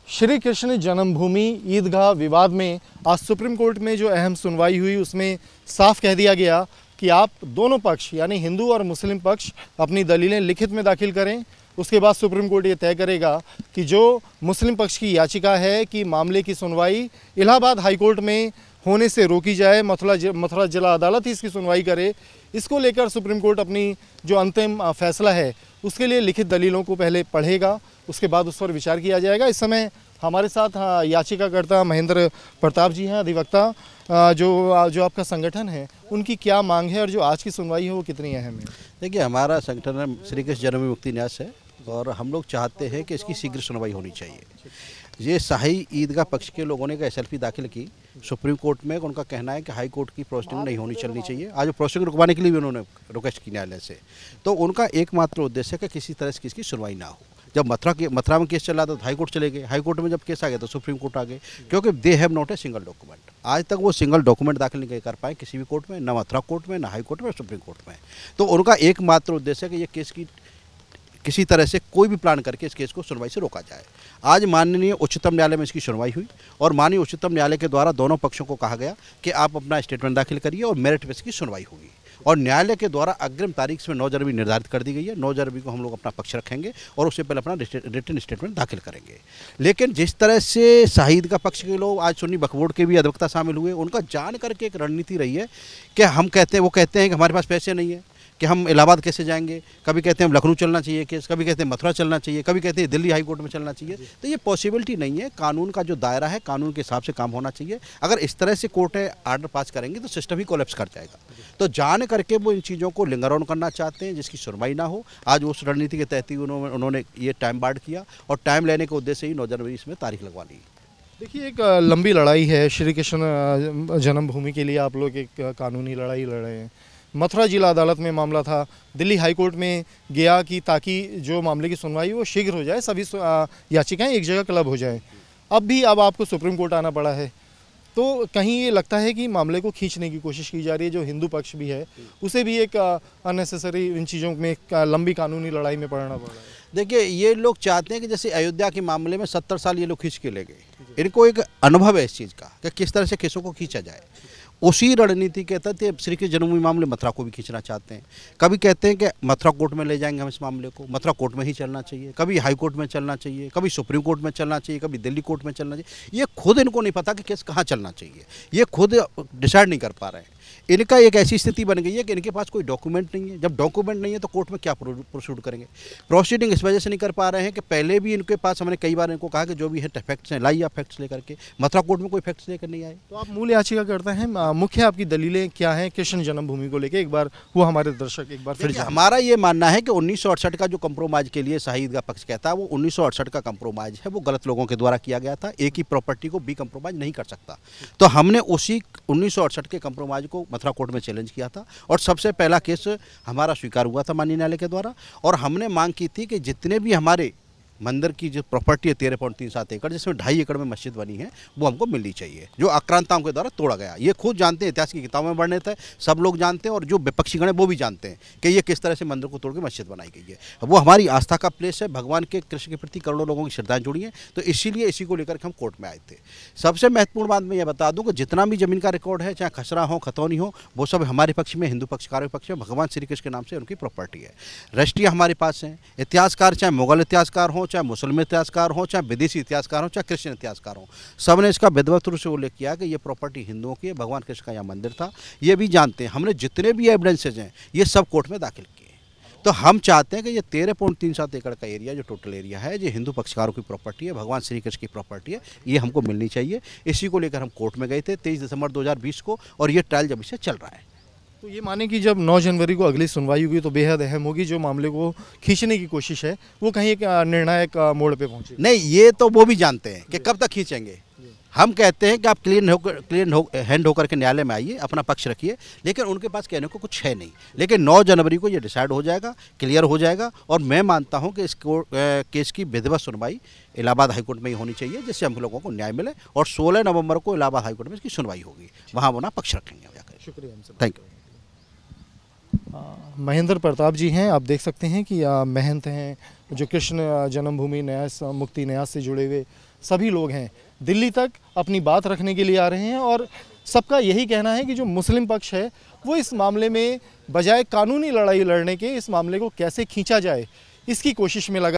श्री कृष्ण जन्मभूमि ईदगाह विवाद में आज सुप्रीम कोर्ट में जो अहम सुनवाई हुई उसमें साफ कह दिया गया कि आप दोनों पक्ष यानी हिंदू और मुस्लिम पक्ष अपनी दलीलें लिखित में दाखिल करें। उसके बाद सुप्रीम कोर्ट ये तय करेगा कि जो मुस्लिम पक्ष की याचिका है कि मामले की सुनवाई इलाहाबाद हाई कोर्ट में होने से रोकी जाए, मथुरा जिला अदालत ही इसकी सुनवाई करे। इसको लेकर सुप्रीम कोर्ट अपनी जो अंतिम फैसला है उसके लिए लिखित दलीलों को पहले पढ़ेगा, उसके बाद उस पर विचार किया जाएगा। इस समय हमारे साथ याचिकाकर्ता महेंद्र प्रताप जी हैं, अधिवक्ता। जो आपका संगठन है उनकी क्या मांग है और जो आज की सुनवाई है वो कितनी अहम है? देखिए, हमारा संगठन है श्री कृष्ण जन्मभूमि मुक्ति न्यास है और हम लोग चाहते हैं कि इसकी शीघ्र सुनवाई होनी चाहिए। ये शाही ईदगाह पक्ष के लोगों ने SLP दाखिल की सुप्रीम कोर्ट में। उनका कहना है कि हाई कोर्ट की प्रोसीडिंग नहीं होनी चलनी चाहिए। आज प्रोसीडिंग रुकवाने के लिए भी उन्होंने रिक्वेस्ट की न्यायालय से। तो उनका एकमात्र उद्देश्य है कि किसी तरह से किसकी सुनवाई ना हो। जब मथुरा में केस चल रहा था तो हाई कोर्ट चले गए, हाई कोर्ट में जब केस आ गया तो सुप्रीम कोर्ट आ गए, क्योंकि they have not a single document. आज तक वो सिंगल डॉक्यूमेंट दाखिल नहीं कर पाए किसी भी कोर्ट में, न मथुरा कोर्ट में, न हाई कोर्ट में, सुप्रीम कोर्ट में। तो उनका एकमात्र उद्देश्य है कि ये केस की किसी तरह से कोई भी प्लान करके इस केस को सुनवाई से रोका जाए। आज माननीय उच्चतम न्यायालय में इसकी सुनवाई हुई और माननीय उच्चतम न्यायालय के द्वारा दोनों पक्षों को कहा गया कि आप अपना स्टेटमेंट दाखिल करिए और मेरिट पे इसकी सुनवाई होगी। और न्यायालय के द्वारा अग्रिम तारीख से 9 जनवरी निर्धारित कर दी गई है। 9 जनवरी को हम लोग अपना पक्ष रखेंगे और उससे पहले अपना रिटन स्टेटमेंट दाखिल करेंगे। लेकिन जिस तरह से शाहिद का पक्ष के लोग आज सुन्नी वक्फ बोर्ड के भी अधिवक्ता शामिल हुए, उनका जान करके एक रणनीति रही है कि वो कहते हैं कि हमारे पास पैसे नहीं है कि हम इलाहाबाद कैसे जाएंगे। कभी कहते हैं हम लखनऊ चलना चाहिए केस, कभी कहते हैं मथुरा चलना चाहिए, कभी कहते हैं दिल्ली हाई कोर्ट में चलना चाहिए। तो ये पॉसिबिलिटी नहीं है। कानून का जो दायरा है, कानून के हिसाब से काम होना चाहिए। अगर इस तरह से कोर्ट आर्डर पास करेंगे तो सिस्टम ही कोलैप्स कर जाएगा। तो जान करके वो इन चीज़ों को लिंगर ऑन करना चाहते हैं जिसकी सुनवाई ना हो। आज उस रणनीति के तहत ही उन्होंने ये टाइम बार्ड किया और टाइम लेने के उद्देश्य से ही 9 जनवरी इसमें तारीख लगवा ली। देखिए, एक लंबी लड़ाई है श्री कृष्ण जन्मभूमि के लिए। आप लोग एक कानूनी लड़ाई लड़ रहे हैं। मथुरा जिला अदालत में मामला था, दिल्ली हाई कोर्ट में गया कि ताकि जो मामले की सुनवाई वो शीघ्र हो जाए, सभी याचिकाएं एक जगह क्लब हो जाएं। अब आपको सुप्रीम कोर्ट आना पड़ा है, तो कहीं ये लगता है कि मामले को खींचने की कोशिश की जा रही है। जो हिंदू पक्ष भी है उसे भी एक अननेसेसरी इन चीज़ों में लंबी कानूनी लड़ाई में पड़ना पड़ रहा है। देखिए, ये लोग चाहते हैं कि जैसे अयोध्या के मामले में 70 साल ये लोग खींच के ले गए। इनको एक अनुभव है इस चीज़ का कि किस तरह से केसों को खींचा जाए। उसी रणनीति के तहत श्री कृष्ण जन्मभूमि मामले मथुरा को भी खींचना चाहते हैं। कभी कहते हैं कि मथुरा कोर्ट में ले जाएंगे हम इस मामले को, मथुरा कोर्ट में ही चलना चाहिए, कभी हाई कोर्ट में चलना चाहिए, कभी सुप्रीम कोर्ट में चलना चाहिए, कभी दिल्ली कोर्ट में चलना चाहिए। ये खुद इनको नहीं पता कि केस कहाँ चलना चाहिए। ये खुद डिसाइड नहीं कर पा रहे हैं। इनका एक ऐसी स्थिति बन गई है कि इनके पास कोई डॉक्यूमेंट नहीं है। जब डॉक्यूमेंट नहीं है तो कोर्ट में क्या प्रोसीड करेंगे? प्रोसीडिंग इस वजह से नहीं कर पा रहे हैं कि पहले भी इनके पास हमने कई बार इनको कहा कि जो भी है फैक्ट्स हैं लाइए आप फैक्ट्स लेकर के। मथुरा कोर्ट में कोई फैक्ट्स लेकर नहीं आए। तो आप मूल याचिका करते हैं, मुख्य आपकी दलीलें क्या हैं कृष्ण जन्मभूमि को लेकर? एक बार वो हमारे दर्शक एक बार फिर। हमारा ये मानना है कि 1968 का जो कंप्रोमाइज के लिए शाहिद का पक्ष कहता है वो 1968 का कंप्रोमाइज है, वो गलत लोगों के द्वारा किया गया था। एक ही प्रॉपर्टी को बी कंप्रोमाइज नहीं कर सकता। तो हमने उसी 1968 के कंप्रोमाइज को मथुरा कोर्ट में चैलेंज किया था और सबसे पहला केस हमारा स्वीकार हुआ था माननीय न्यायालय के द्वारा। और हमने मांग की थी कि जितने भी हमारे मंदिर की जो प्रॉपर्टी है 13.37 एकड़, जिसमें 2.5 एकड़ में मस्जिद बनी है, वो हमको मिलनी चाहिए, जो आक्रांताओं के द्वारा तोड़ा गया। ये खुद जानते हैं, इतिहास की किताबों में वर्णित है, सब लोग जानते हैं और जो विपक्षी गण है वो भी जानते हैं कि ये किस तरह से मंदिर को तोड़ के मस्जिद बनाई गई है। वो हमारी आस्था का प्लेस है, भगवान के कृष्ण के प्रति करोड़ों लोगों की श्रद्धाएं जुड़ी हैं। तो इसीलिए इसी को लेकर के हम कोर्ट में आए थे। सबसे महत्वपूर्ण बात मैं ये बता दूँ कि जितना भी जमीन का रिकॉर्ड है, चाहे खसरा हो खतौनी हो, वो सब हमारे पक्ष में, हिंदू पक्षकारों के पक्ष में, भगवान श्री कृष्ण के नाम से उनकी प्रॉपर्टी है। रजिस्ट्रियाँ हमारे पास हैं। इतिहासकार चाहे मुगल इतिहासकार हों, चाहे मुसलमान इतिहासकार हो, चाहे विदेशी इतिहासकार हो, चाहे क्रिश्चियन इतिहासकार हो, सबने इसका विधिवत रूप से उल्लेख किया कि ये प्रॉपर्टी हिंदुओं की है, भगवान कृष्ण का यहाँ मंदिर था। ये भी जानते हैं। हमने जितने भी एविडेंसेज हैं ये सब कोर्ट में दाखिल किए। तो हम चाहते हैं कि ये 13.37 एकड़ का एरिया जो टोटल एरिया है, ये हिंदू पक्षकारों की प्रॉपर्टी है, भगवान श्री कृष्ण की प्रॉपर्टी है, ये हमको मिलनी चाहिए। इसी को लेकर हम कोर्ट में गए थे 23 दिसंबर 2020 को और ये ट्रायल जब से चल रहा है। तो ये माने कि जब 9 जनवरी को अगली सुनवाई होगी तो बेहद अहम होगी। जो मामले को खींचने की कोशिश है वो कहीं एक निर्णायक मोड़ पे पहुंचे। नहीं, ये तो वो भी जानते हैं कि कब तक खींचेंगे। हम कहते हैं कि आप क्लीन हैंड होकर के न्यायालय में आइए, अपना पक्ष रखिए, लेकिन उनके पास कहने को कुछ है नहीं। लेकिन 9 जनवरी को ये डिसाइड हो जाएगा, क्लियर हो जाएगा और मैं मानता हूं कि इस केस की विधिवत सुनवाई इलाहाबाद हाईकोर्ट में ही होनी चाहिए, जिससे हम लोगों को न्याय मिले। और 16 नवंबर को इलाहाबाद हाईकोर्ट में इसकी सुनवाई होगी, वहाँ अपना पक्ष रखेंगे। शुक्रिया। Thank you. महेंद्र प्रताप जी हैं, आप देख सकते हैं कि महंत हैं, जो कृष्ण जन्मभूमि न्यास मुक्ति न्यास से जुड़े हुए सभी लोग हैं, दिल्ली तक अपनी बात रखने के लिए आ रहे हैं। और सबका यही कहना है कि जो मुस्लिम पक्ष है वो इस मामले में बजाय कानूनी लड़ाई लड़ने के इस मामले को कैसे खींचा जाए, इसकी कोशिश में लगा